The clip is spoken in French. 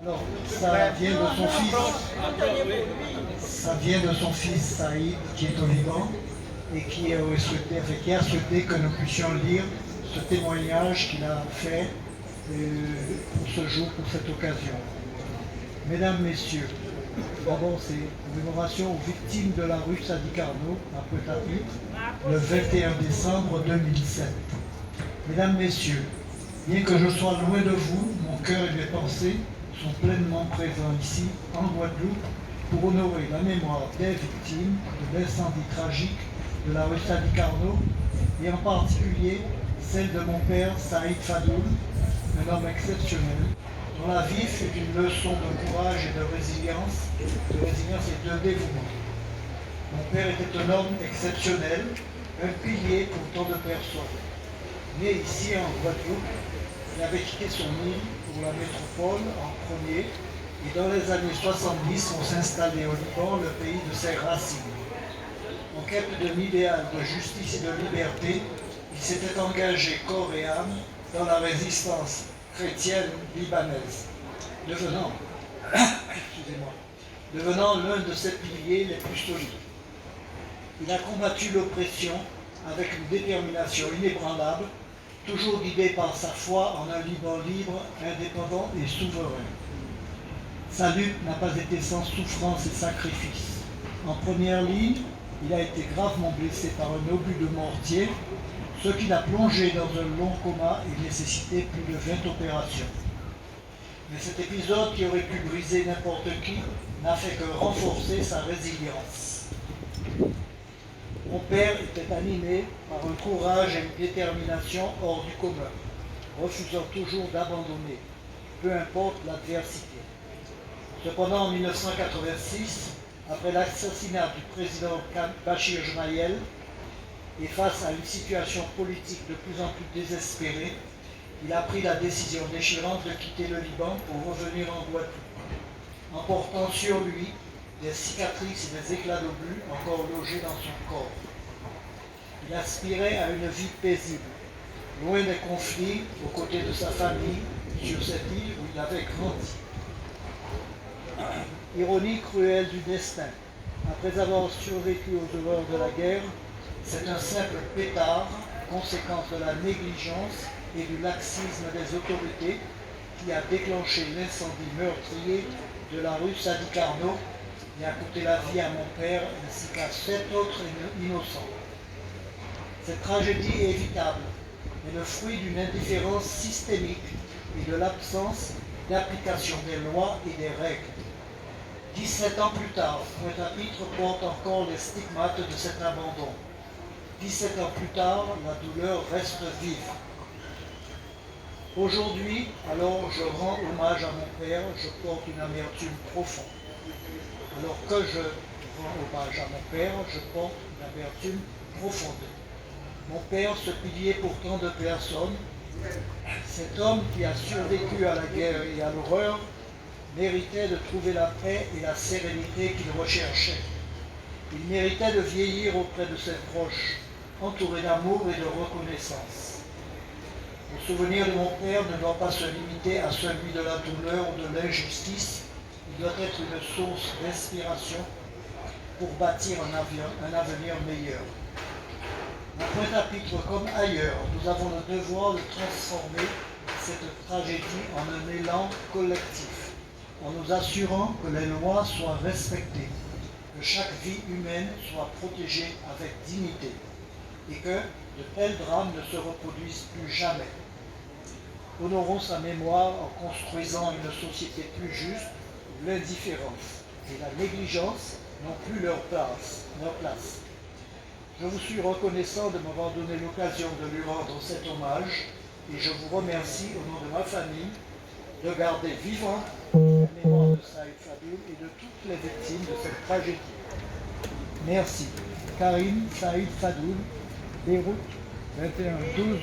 Alors, ça vient de son fils. Ça vient de son fils Saïd, qui est au Liban et qui a souhaité que nous puissions lire ce témoignage qu'il a fait pour ce jour, pour cette occasion. Mesdames, Messieurs, d'abord c'est commémoration aux victimes de la rue Sadi Carnot à Pointe-à-Pitre, le 21 décembre 2007. Mesdames, Messieurs, bien que je sois loin de vous, mon cœur et mes pensées sont pleinement présents ici, en Guadeloupe, pour honorer la mémoire des victimes de l'incendie tragique de la rue Sadi Carnot, et en particulier celle de mon père Saïd Fadoul, un homme exceptionnel, dont la vie fut une leçon de courage et de résilience et de dévouement. Mon père était un homme exceptionnel, un pilier pour tant de personnes. Né ici en Guadeloupe, il avait quitté son île pour la métropole en premier, et dans les années 70, on s'installait au Liban, le pays de ses racines. En quête d'un idéal de justice et de liberté, il s'était engagé corps et âme dans la résistance chrétienne libanaise, devenant l'un de ses piliers les plus solides. Il a combattu l'oppression avec une détermination inébranlable, toujours guidé par sa foi en un Liban libre, indépendant et souverain. Sa lutte n'a pas été sans souffrance et sacrifice. En première ligne, il a été gravement blessé par un obus de mortier, ce qui l'a plongé dans un long coma et nécessité plus de 20 opérations. Mais cet épisode qui aurait pu briser n'importe qui n'a fait que renforcer sa résilience. Mon père était animé par un courage et une détermination hors du commun, refusant toujours d'abandonner, peu importe l'adversité. Cependant, en 1986, après l'assassinat du président Bachir Gemayel, et face à une situation politique de plus en plus désespérée, il a pris la décision déchirante de quitter le Liban pour revenir en Guadeloupe, emportant sur lui des cicatrices et des éclats d'obus encore logés dans son corps. Il aspirait à une vie paisible, loin des conflits, aux côtés de sa famille, sur cette île où il avait grandi. Ironie cruelle du destin. Après avoir survécu aux horreurs de la guerre, c'est un simple pétard, conséquence de la négligence et du laxisme des autorités, qui a déclenché l'incendie meurtrier de la rue Sadi Carnot et a coûté la vie à mon père ainsi qu'à 7 autres innocents. Cette tragédie est évitable, est le fruit d'une indifférence systémique et de l'absence d'application des lois et des règles. 17 ans plus tard, Pointe-à-Pitre porte encore les stigmates de cet abandon. 17 ans plus tard, la douleur reste vive. Aujourd'hui, alors je rends hommage à mon père, je porte une amertume profonde. Alors que je rends hommage à mon père, je porte une amertume profonde. Mon père, ce pilier pour tant de personnes, cet homme qui a survécu à la guerre et à l'horreur, méritait de trouver la paix et la sérénité qu'il recherchait. Il méritait de vieillir auprès de ses proches, entouré d'amour et de reconnaissance. Le souvenir de mon père ne doit pas se limiter à celui de la douleur ou de l'injustice, il doit être une source d'inspiration pour bâtir un avenir meilleur. À Pointe-à-Pitre comme ailleurs, nous avons le devoir de transformer cette tragédie en un élan collectif, en nous assurant que les lois soient respectées, que chaque vie humaine soit protégée avec dignité et que de tels drames ne se reproduisent plus jamais. Honorons sa mémoire en construisant une société plus juste où l'indifférence et la négligence n'ont plus leur place. Je vous suis reconnaissant de m'avoir donné l'occasion de lui rendre cet hommage et je vous remercie au nom de ma famille de garder vivant la mémoire de Saïd Fadoul et de toutes les victimes de cette tragédie. Merci. Karim Saïd Fadoul, Beyrouth, 21-12.